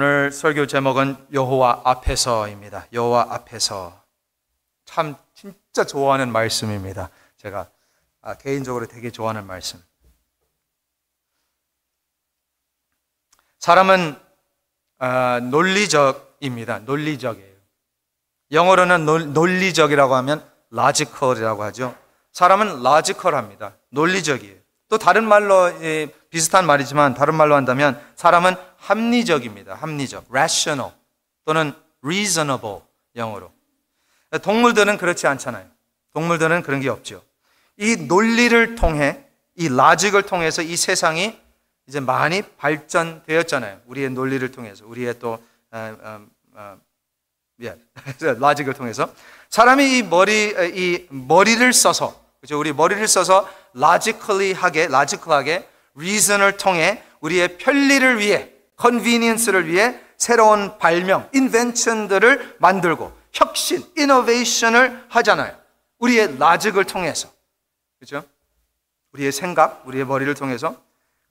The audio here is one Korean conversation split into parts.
오늘 설교 제목은 여호와 앞에서입니다. 여호와 앞에서. 참 진짜 좋아하는 말씀입니다. 제가 개인적으로 되게 좋아하는 말씀. 사람은 논리적입니다. 논리적이에요. 영어로는 논리적이라고 하면 logical이라고 하죠. 사람은 logical합니다. 논리적이에요. 또 다른 말로 비슷한 말이지만 다른 말로 한다면 사람은 합리적입니다. 합리적, rational 또는 reasonable 영어로. 동물들은 그렇지 않잖아요. 동물들은 그런 게 없죠. 이 논리를 통해, 이 logic을 통해서 이 세상이 이제 많이 발전되었잖아요. 우리의 논리를 통해서, 우리의 또 logic을 통해서 사람이 이 머리를 써서, 그렇죠? 우리 머리를 써서 logical하게 reason을 통해 우리의 편리를 위해, convenience를 위해 새로운 발명, invention들을 만들고 혁신, innovation을 하잖아요. 우리의 logic을 통해서, 그렇죠? 우리의 생각, 우리의 머리를 통해서.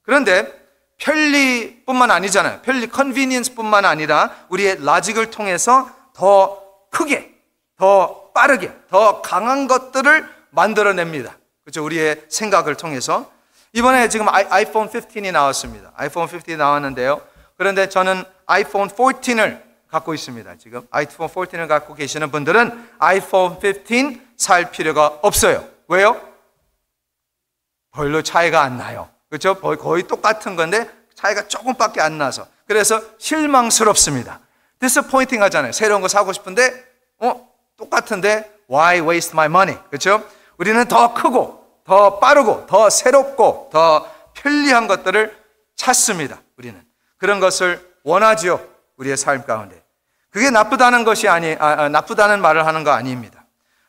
그런데 편리뿐만 아니잖아요. convenience뿐만 아니라 우리의 logic을 통해서 더 크게, 더 빠르게, 더 강한 것들을 만들어냅니다. 그렇죠? 우리의 생각을 통해서. 이번에 지금 아이폰 15이 나왔습니다. 아이폰 15이 나왔는데요. 그런데 저는 아이폰 14을 갖고 있습니다. 지금 아이폰 14을 갖고 계시는 분들은 아이폰 15 살 필요가 없어요. 왜요? 별로 차이가 안 나요. 그렇죠? 거의 똑같은 건데 차이가 조금밖에 안 나서. 그래서 실망스럽습니다. disappointing 하잖아요. 새로운 거 사고 싶은데 똑같은데 why waste my money? 그렇죠? 우리는 더 크고 더 빠르고 더 새롭고 더 편리한 것들을 찾습니다. 우리는 그런 것을 원하죠. 우리의 삶 가운데. 그게 나쁘다는 것이 나쁘다는 말을 하는 거 아닙니다.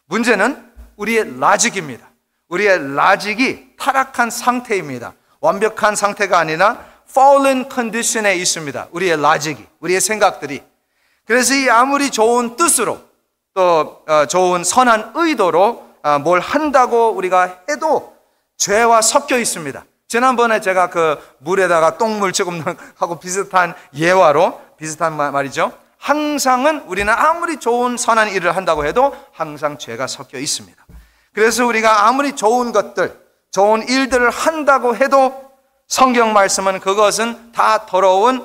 문제는 우리의 logic입니다. 우리의 logic이 타락한 상태입니다. 완벽한 상태가 아니라 fallen condition에 있습니다. 우리의 logic이, 우리의 생각들이. 그래서 이 아무리 좋은 뜻으로 또 좋은 선한 의도로 뭘 한다고 우리가 해도 죄와 섞여 있습니다. 지난번에 제가 그 물에다가 똥물 조금 하고 비슷한 예화로 비슷한 말이죠. 항상은 우리는 아무리 좋은 선한 일을 한다고 해도 항상 죄가 섞여 있습니다. 그래서 우리가 아무리 좋은 것들, 좋은 일들을 한다고 해도 성경 말씀은 그것은 다 더러운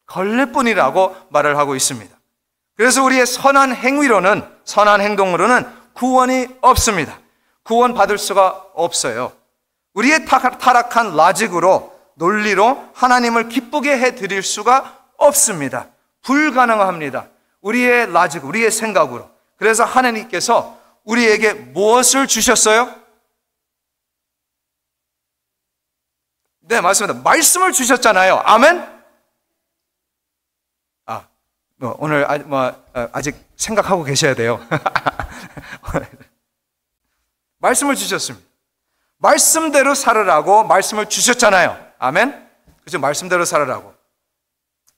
걸레뿐이라고 말을 하고 있습니다. 그래서 우리의 선한 행위로는, 선한 행동으로는 구원이 없습니다. 구원 받을 수가 없어요. 우리의 타락한 logic으로, 논리로 하나님을 기쁘게 해드릴 수가 없습니다. 불가능합니다. 우리의 logic, 우리의 생각으로. 그래서 하나님께서 우리에게 무엇을 주셨어요? 네, 맞습니다. 말씀을 주셨잖아요. 아멘? 오늘 아직 생각하고 계셔야 돼요. 말씀을 주셨습니다. 말씀대로 살으라고 말씀을 주셨잖아요. 아멘? 그렇죠? 말씀대로 살으라고.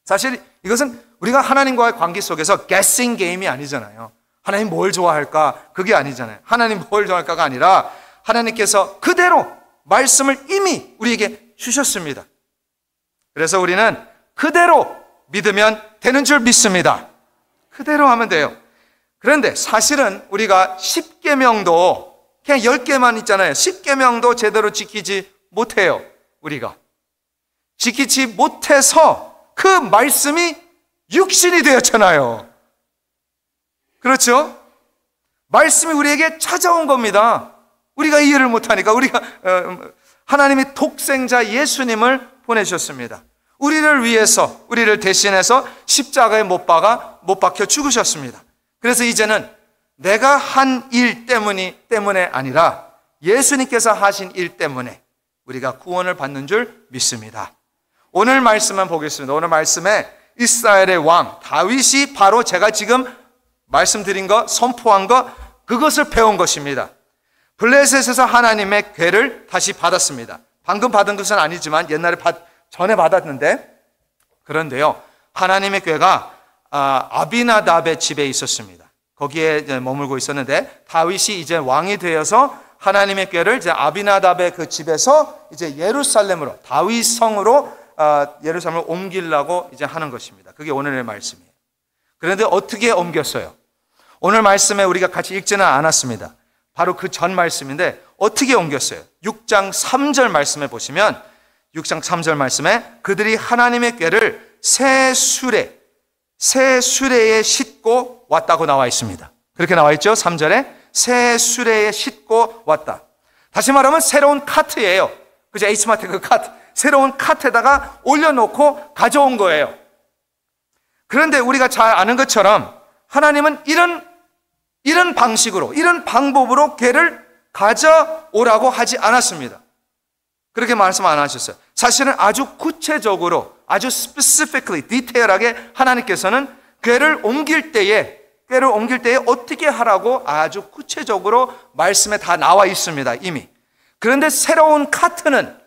사실 이것은 우리가 하나님과의 관계 속에서 guessing 게임이 아니잖아요. 하나님 뭘 좋아할까? 그게 아니잖아요. 하나님 뭘 좋아할까가 아니라 하나님께서 그대로 말씀을 이미 우리에게 주셨습니다. 그래서 우리는 그대로 믿으면 되는 줄 믿습니다. 그대로 하면 돼요. 그런데 사실은 우리가 10계명도 그냥 10개만 있잖아요. 10계명도 제대로 지키지 못해요. 우리가 지키지 못해서 그 말씀이 육신이 되었잖아요. 그렇죠? 말씀이 우리에게 찾아온 겁니다. 우리가 이해를 못하니까 우리가 하나님이 독생자 예수님을 보내셨습니다. 우리를 위해서, 우리를 대신해서 십자가에 못 박혀 죽으셨습니다. 그래서 이제는 내가 한 일 때문에 아니라 예수님께서 하신 일 때문에 우리가 구원을 받는 줄 믿습니다. 오늘 말씀만 보겠습니다. 오늘 말씀에 이스라엘의 왕 다윗이 바로 제가 지금 말씀드린 거, 선포한 거, 그것을 배운 것입니다. 블레셋에서 하나님의 궤를 다시 받았습니다. 방금 받은 것은 아니지만 옛날에 전에 받았는데, 그런데요, 하나님의 궤가 아비나답의 집에 있었습니다. 거기에 이제 머물고 있었는데 다윗이 이제 왕이 되어서 하나님의 궤를 이제 아비나답의 그 집에서 이제 예루살렘으로, 다윗 성으로 예루살렘을 옮기려고 이제 하는 것입니다. 그게 오늘의 말씀이에요. 그런데 어떻게 옮겼어요? 오늘 말씀에 우리가 같이 읽지는 않았습니다. 바로 그 전 말씀인데 어떻게 옮겼어요? 6장 3절 말씀에 보시면 6장 3절 말씀에 그들이 하나님의 궤를 새 수레에 싣고 왔다고 나와 있습니다. 그렇게 나와 있죠? 3절에 새 수레에 싣고 왔다. 다시 말하면 새로운 카트예요. 그죠? H마트 그 카트. 새로운 카트에다가 올려놓고 가져온 거예요. 그런데 우리가 잘 아는 것처럼 하나님은 이런 방식으로, 이런 방법으로 궤를 가져오라고 하지 않았습니다. 그렇게 말씀 안 하셨어요. 사실은 아주 구체적으로, 아주 specifically, 디테일하게 하나님께서는 궤를 옮길 때에 어떻게 하라고 아주 구체적으로 말씀에 다 나와 있습니다, 이미. 그런데 새로운 카트에다가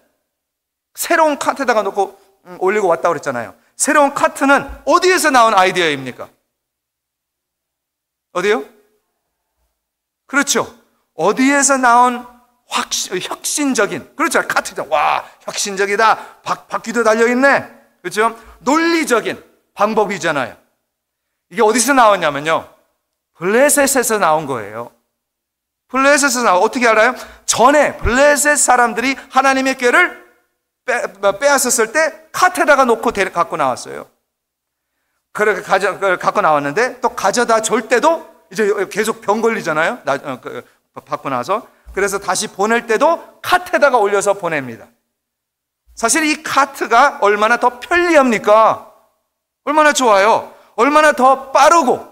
놓고 올리고 왔다고 그랬잖아요. 새로운 카트는 어디에서 나온 아이디어입니까? 어디요? 그렇죠. 어디에서 나온 혁신적인, 그렇죠. 카트죠. 와, 혁신적이다. 바퀴도 달려있네. 그렇죠. 논리적인 방법이잖아요. 이게 어디서 나왔냐면요. 블레셋에서 나온 거예요. 블레셋에서 나온, 어떻게 알아요? 전에 블레셋 사람들이 하나님의 궤를 빼앗았을 때 카트에다가 놓고 갖고 나왔어요. 그렇게 갖고 나왔는데 또 가져다 줄 때도 이제 계속 병 걸리잖아요. 받고 나서. 그래서 다시 보낼 때도 카트에다가 올려서 보냅니다. 사실 이 카트가 얼마나 더 편리합니까? 얼마나 좋아요. 얼마나 더 빠르고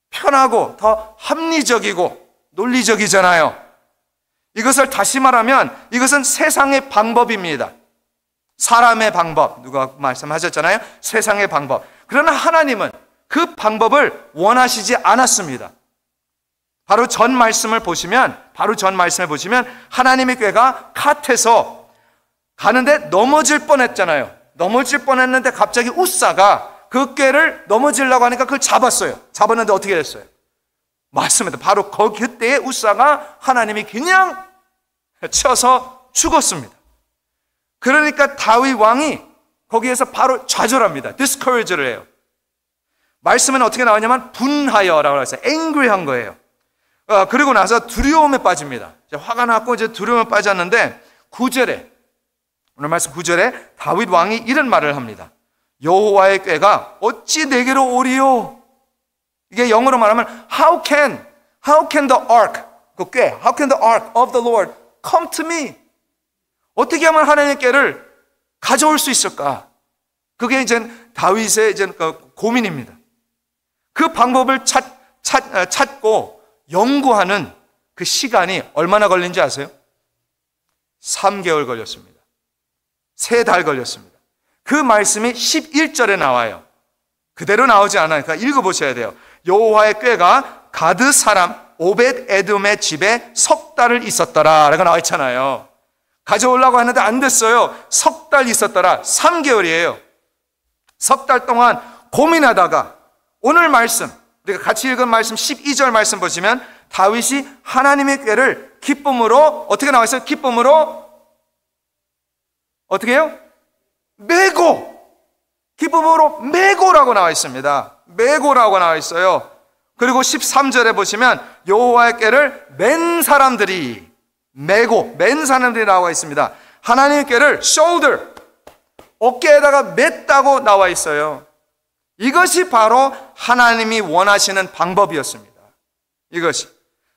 편하고 더 합리적이고 논리적이잖아요. 이것을 다시 말하면 이것은 세상의 방법입니다. 사람의 방법, 누가 말씀하셨잖아요. 세상의 방법. 그러나 하나님은 그 방법을 원하시지 않았습니다. 바로 전 말씀을 보시면 하나님의 궤가 카트에서 가는데 넘어질 뻔했잖아요. 넘어질 뻔했는데 갑자기 우사가 그 궤를 넘어지려고 하니까 그걸 잡았어요. 잡았는데 어떻게 됐어요? 맞습니다. 바로 그때에 우사가 하나님이 그냥 쳐서 죽었습니다. 그러니까 다윗 왕이 거기에서 바로 좌절합니다. discourage를 해요. 말씀은 어떻게 나오냐면 분하여라고 해서 angry한 거예요. 그리고 나서 두려움에 빠집니다. 화가 났고 이제 두려움에 빠졌는데 9절에, 오늘 말씀 9절에 다윗 왕이 이런 말을 합니다. 여호와의 궤가 어찌 내게로 오리요? 이게 영어로 말하면 how can the ark, 그 궤, how can the ark of the Lord come to me? 어떻게 하면 하나님의 궤를 가져올 수 있을까? 그게 이제 다윗의 이제 고민입니다. 그 방법을 찾고 연구하는 그 시간이 얼마나 걸린지 아세요? 3개월 걸렸습니다. 3달 걸렸습니다. 그 말씀이 11절에 나와요. 그대로 나오지 않아요. 그러니까 읽어보셔야 돼요. 여호와의 궤가 가드 사람 오벳 에돔의 집에 석 달을 있었더라 라고 나와 있잖아요. 가져오려고 하는데 안 됐어요. 석 달 있었더라. 3개월이에요. 석 달 동안 고민하다가 오늘 말씀, 우리가 같이 읽은 말씀 12절 말씀 보시면 다윗이 하나님의 궤를 기쁨으로, 어떻게 나와 있어요? 기쁨으로 어떻게 해요? 메고, 기쁨으로 메고라고 나와 있습니다. 메고라고 나와 있어요. 그리고 13절에 보시면 여호와의 궤를 맨 사람들이 메고, 맨 사람들이 나와 있습니다. 하나님의 궤를 shoulder, 어깨에다가 맸다고 나와 있어요. 이것이 바로 하나님이 원하시는 방법이었습니다. 이것이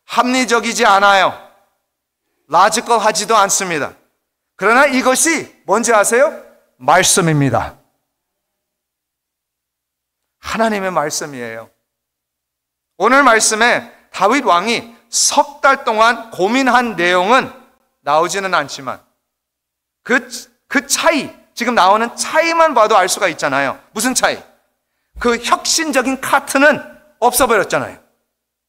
합리적이지 않아요. 라지컬하지도 않습니다. 그러나 이것이 뭔지 아세요? 말씀입니다. 하나님의 말씀이에요. 오늘 말씀에 다윗 왕이 석 달 동안 고민한 내용은 나오지는 않지만 그 차이, 지금 나오는 차이만 봐도 알 수가 있잖아요. 무슨 차이? 그 혁신적인 카트는 없어버렸잖아요.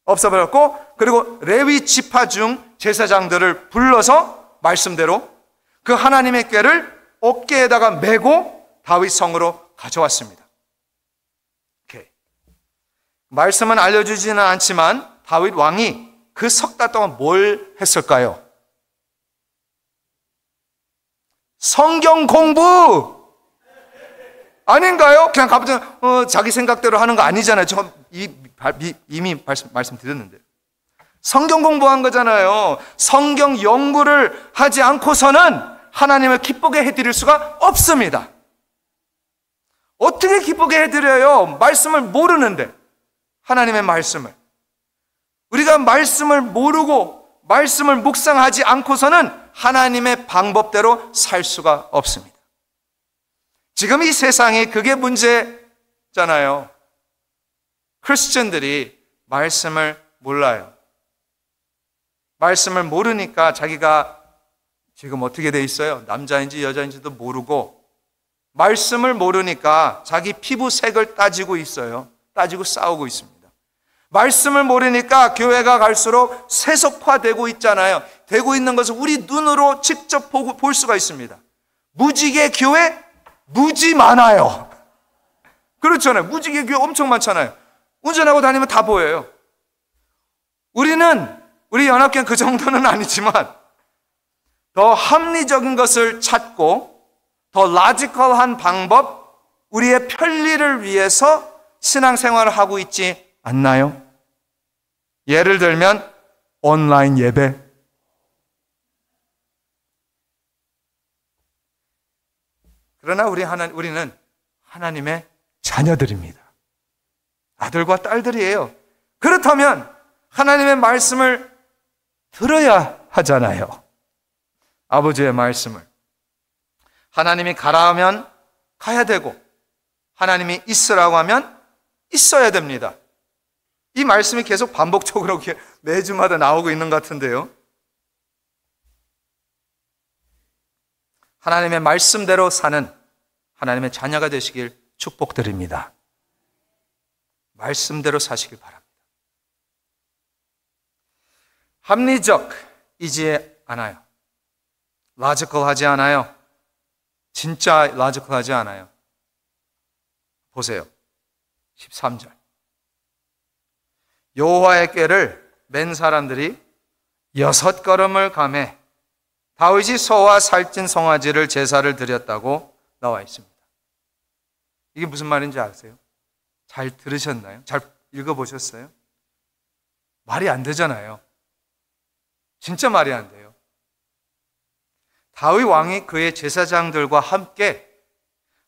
없어버렸고, 그리고 레위 지파 중 제사장들을 불러서 말씀대로 그 하나님의 궤를 어깨에다가 메고 다윗 성으로 가져왔습니다. 오케이. 말씀은 알려주지는 않지만 다윗 왕이 그 석 달 동안 뭘 했을까요? 성경 공부! 아닌가요? 그냥 갑자기 자기 생각대로 하는 거 아니잖아요. 저 이미 말씀드렸는데. 성경 공부한 거잖아요. 성경 연구를 하지 않고서는 하나님을 기쁘게 해드릴 수가 없습니다. 어떻게 기쁘게 해드려요? 말씀을 모르는데. 하나님의 말씀을. 우리가 말씀을 모르고 말씀을 묵상하지 않고서는 하나님의 방법대로 살 수가 없습니다. 지금 이 세상에 그게 문제잖아요. 크리스천들이 말씀을 몰라요. 말씀을 모르니까 자기가 지금 어떻게 돼 있어요? 남자인지 여자인지도 모르고, 말씀을 모르니까 자기 피부색을 따지고 있어요. 따지고 싸우고 있습니다. 말씀을 모르니까 교회가 갈수록 세속화되고 있잖아요. 되고 있는 것을 우리 눈으로 직접 볼 수가 있습니다. 무지개 교회? 무지 많아요. 그렇잖아요. 무지개 교회 엄청 많잖아요. 운전하고 다니면 다 보여요. 우리 연합교회는 그 정도는 아니지만 더 합리적인 것을 찾고 더 라지컬한 방법, 우리의 편리를 위해서 신앙생활을 하고 있지 않나요? 예를 들면 온라인 예배. 그러나 우리는 하나님의 자녀들입니다. 아들과 딸들이에요. 그렇다면 하나님의 말씀을 들어야 하잖아요. 아버지의 말씀을. 하나님이 가라 하면 가야 되고, 하나님이 있으라고 하면 있어야 됩니다. 이 말씀이 계속 반복적으로 매주마다 나오고 있는 것 같은데요. 하나님의 말씀대로 사는 하나님의 자녀가 되시길 축복드립니다. 말씀대로 사시길 바랍니다. 합리적이지 않아요. 라지컬하지 않아요. 진짜 라지컬하지 않아요. 보세요. 13절. 여호와의 궤를 맨 사람들이 6걸음을 가매 다윗이 소와 살찐 송아지를 제사를 드렸다고 나와 있습니다. 이게 무슨 말인지 아세요? 잘 들으셨나요? 잘 읽어보셨어요? 말이 안 되잖아요. 진짜 말이 안 돼요. 다윗 왕이 그의 제사장들과 함께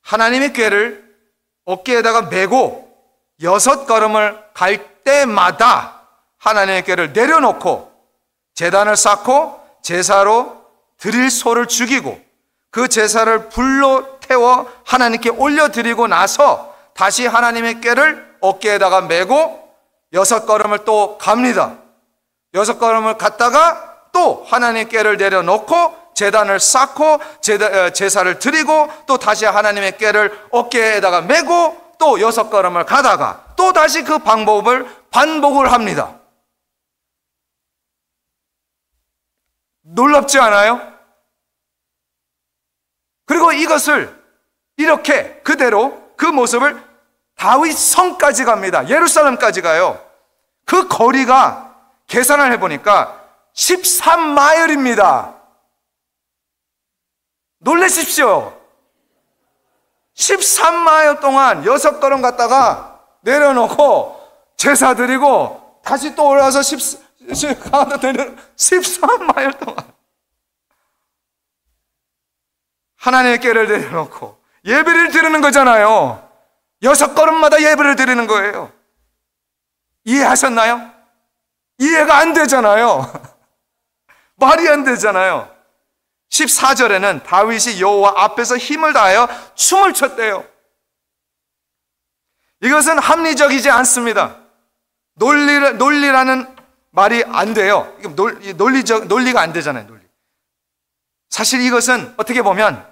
하나님의 궤를 어깨에다가 메고 6걸음을 갈 때마다 하나님의 궤를 내려놓고 제단을 쌓고 제사로 드릴 소를 죽이고 그 제사를 불로 태워 하나님께 올려드리고 나서 다시 하나님의 궤를 어깨에다가 메고 6걸음을 또 갑니다. 6걸음을 갔다가 또 하나님의 궤를 내려놓고 제단을 쌓고 제사를 드리고 또 다시 하나님의 궤를 어깨에다가 메고 또 6걸음을 가다가 또 다시 그 방법을 반복을 합니다. 놀랍지 않아요? 그리고 이것을 이렇게 그대로 그 모습을 다윗 성까지 갑니다. 예루살렘까지 가요. 그 거리가 계산을 해보니까 13마일입니다. 놀라십시오. 13마일 동안 6걸음 갔다가 내려놓고 제사 드리고 다시 또 올라와서 13마일 동안 하나님의 궤를 내려놓고 예배를 드리는 거잖아요. 6걸음마다 예배를 드리는 거예요. 이해하셨나요? 이해가 안 되잖아요. 말이 안 되잖아요. 14절에는 다윗이 여호와 앞에서 힘을 다하여 춤을 췄대요. 이것은 합리적이지 않습니다. 논리라는 말이 안 돼요. 논리가 안 되잖아요. 논리. 사실 이것은 어떻게 보면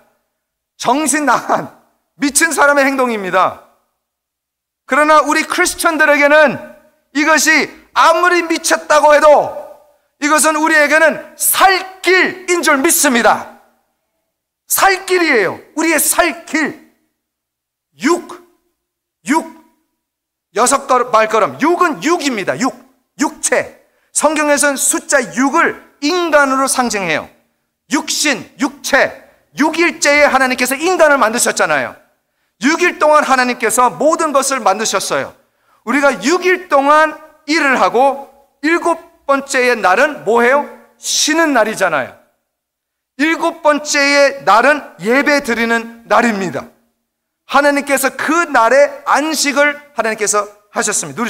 정신 나간 미친 사람의 행동입니다. 그러나 우리 크리스천들에게는 이것이 아무리 미쳤다고 해도 이것은 우리에게는 살 길인 줄 믿습니다. 살 길이에요. 우리의 살 길. 6발걸음. 6은 6입니다. 육체. 성경에서는 숫자 6을 인간으로 상징해요. 육신, 육체. 6일째에 하나님께서 인간을 만드셨잖아요. 6일 동안 하나님께서 모든 것을 만드셨어요. 우리가 6일 동안 일을 하고 7번째의 날은 뭐예요? 쉬는 날이잖아요. 7번째의 날은 예배 드리는 날입니다. 하나님께서 그 날에 안식을 하나님께서 하셨습니다.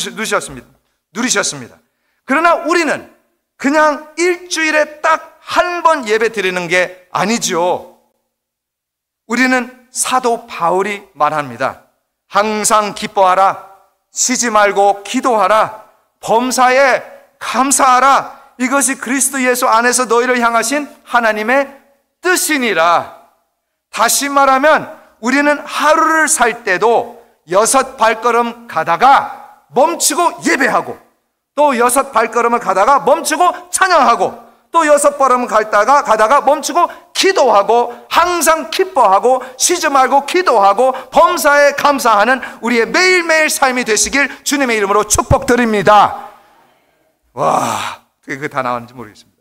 누리셨습니다. 그러나 우리는 그냥 일주일에 딱 한 번 예배 드리는 게 아니죠. 우리는 사도 바울이 말합니다. 항상 기뻐하라. 쉬지 말고 기도하라. 범사에 감사하라. 이것이 그리스도 예수 안에서 너희를 향하신 하나님의 뜻이니라. 다시 말하면 우리는 하루를 살 때도 6발걸음 가다가 멈추고 예배하고, 또 6발걸음을 가다가 멈추고 찬양하고, 또 6발걸음 가다가 멈추고 기도하고, 항상 기뻐하고 쉬지 말고 기도하고 범사에 감사하는 우리의 매일매일 삶이 되시길 주님의 이름으로 축복드립니다. 와, 어떻게 그게 다 나왔는지 모르겠습니다.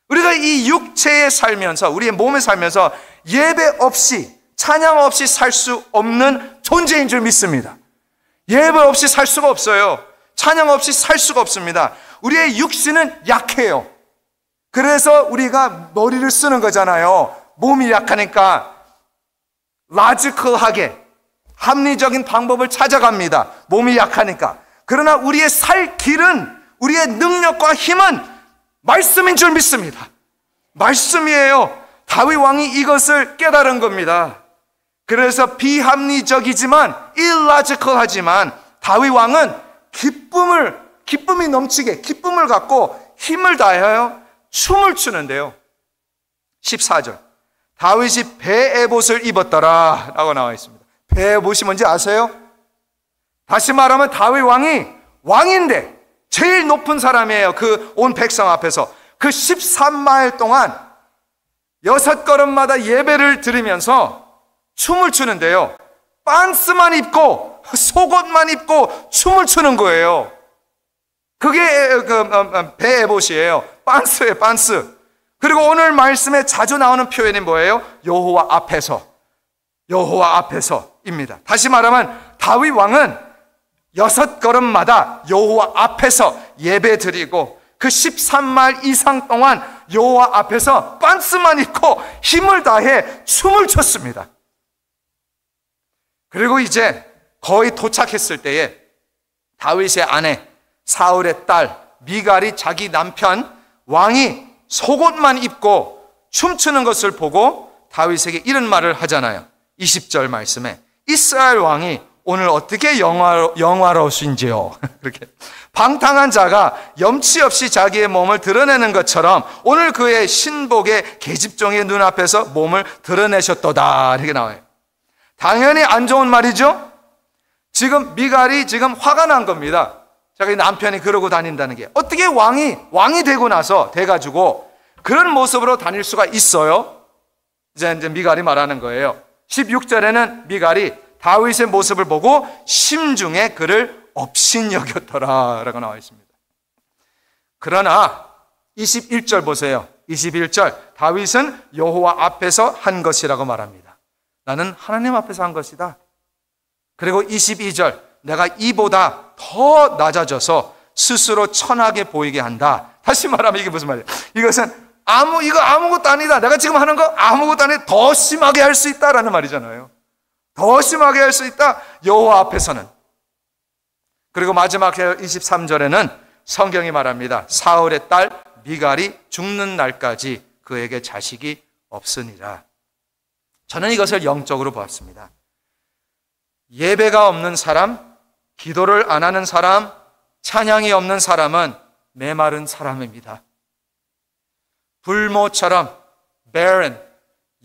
우리가 이 육체에 살면서, 우리의 몸에 살면서 예배 없이, 찬양 없이 살 수 없는 존재인 줄 믿습니다. 예배 없이 살 수가 없어요. 찬양 없이 살 수가 없습니다. 우리의 육신은 약해요. 그래서 우리가 머리를 쓰는 거잖아요. 몸이 약하니까 라지컬하게 합리적인 방법을 찾아갑니다. 몸이 약하니까. 그러나 우리의 살 길은, 우리의 능력과 힘은 말씀인 줄 믿습니다. 말씀이에요. 다윗 왕이 이것을 깨달은 겁니다. 그래서 비합리적이지만 일라지컬하지만 다윗 왕은 기쁨이 넘치게, 기쁨을 갖고 힘을 다하여 춤을 추는데요. 14절, 다윗이 배에봇을 입었더라 라고 나와 있습니다. 배에봇이 뭔지 아세요? 다시 말하면 다윗 왕이 왕인데 제일 높은 사람이에요. 그 온 백성 앞에서 그 13마일 동안 6걸음마다 예배를 드리면서 춤을 추는데요, 빤스만 입고 속옷만 입고 춤을 추는 거예요. 그게 배에봇이에요. 빤스예요, 빤스. 그리고 오늘 말씀에 자주 나오는 표현이 뭐예요? 여호와 앞에서, 여호와 앞에서입니다. 다시 말하면 다윗 왕은 6걸음마다 여호와 앞에서 예배 드리고 그 13마일 이상 동안 여호와 앞에서 빤스만 입고 힘을 다해 춤을 췄습니다. 그리고 이제 거의 도착했을 때에 다윗의 아내 사울의 딸 미갈이 자기 남편 왕이 속옷만 입고 춤추는 것을 보고 다윗에게 이런 말을 하잖아요. 20절 말씀에 이스라엘 왕이 오늘 어떻게 영화로우신지요? 그렇게 방탕한 자가 염치 없이 자기의 몸을 드러내는 것처럼 오늘 그의 신복의 계집종의 눈앞에서 몸을 드러내셨도다, 이렇게 나와요. 당연히 안 좋은 말이죠. 지금 미갈이 지금 화가 난 겁니다. 자기 남편이 그러고 다닌다는 게. 어떻게 왕이 되고 나서 돼가지고 그런 모습으로 다닐 수가 있어요? 이제 미갈이 말하는 거예요. 16절에는 미갈이 다윗의 모습을 보고 심중에 그를 업신여겼더라 라고 나와 있습니다. 그러나 21절 보세요. 21절, 다윗은 여호와 앞에서 한 것이라고 말합니다. 나는 하나님 앞에서 한 것이다. 그리고 22절, 내가 이보다 더 낮아져서 스스로 천하게 보이게 한다. 다시 말하면 이게 무슨 말이에요? 이것은 이거 아무것도 아니다. 내가 지금 하는 거 아무것도 아니다. 더 심하게 할 수 있다라는 말이잖아요. 더 심하게 할 수 있다, 여호와 앞에서는. 그리고 마지막 23절에는 성경이 말합니다. 사울의 딸 미갈이 죽는 날까지 그에게 자식이 없으니라. 저는 이것을 영적으로 보았습니다. 예배가 없는 사람, 기도를 안 하는 사람, 찬양이 없는 사람은 메마른 사람입니다. 불모처럼 barren,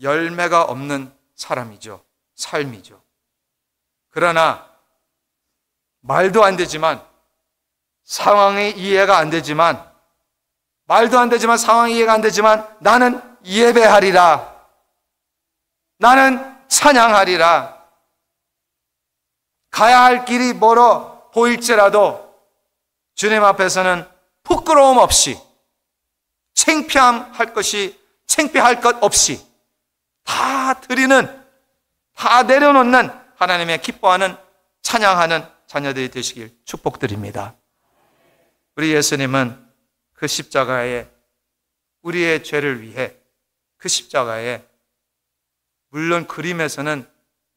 열매가 없는 사람이죠. 삶이죠. 그러나 말도 안 되지만, 상황이 이해가 안 되지만, 말도 안 되지만 상황이 이해가 안 되지만 나는 예배하리라, 나는 찬양하리라. 가야 할 길이 멀어 보일지라도 주님 앞에서는 부끄러움 없이, 창피할 것 없이 다 드리는, 다 내려놓는 하나님의 기뻐하는 찬양하는 자녀들이 되시길 축복드립니다. 우리 예수님은 그 십자가에 우리의 죄를 위해 그 십자가에 물론 그림에서는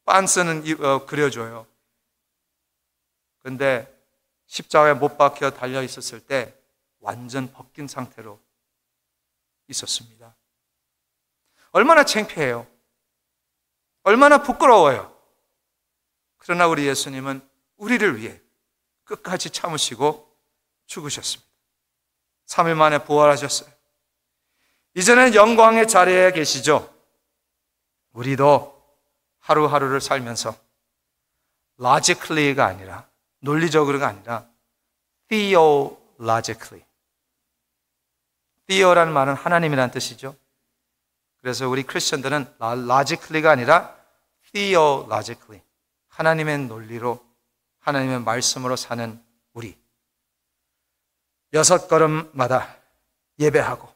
빤스는 그려줘요. 그런데 십자가에 못 박혀 달려 있었을 때 완전 벗긴 상태로 있었습니다. 얼마나 창피해요. 얼마나 부끄러워요. 그러나 우리 예수님은 우리를 위해 끝까지 참으시고 죽으셨습니다. 3일 만에 부활하셨어요. 이제는 영광의 자리에 계시죠. 우리도 하루하루를 살면서 logically가 아니라 논리적으로가 아니라 theologically. theo라는 말은 하나님이라는 뜻이죠. 그래서 우리 크리스천들은 logically가 아니라 theologically. 하나님의 논리로 하나님의 말씀으로 사는 우리. 6걸음마다 예배하고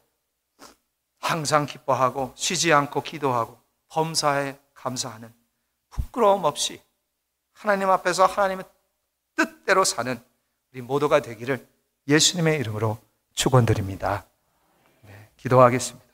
항상 기뻐하고 쉬지 않고 기도하고 범사에 감사하는 부끄러움 없이 하나님 앞에서 하나님의 뜻대로 사는 우리 모두가 되기를 예수님의 이름으로 축원드립니다. 네, 기도하겠습니다.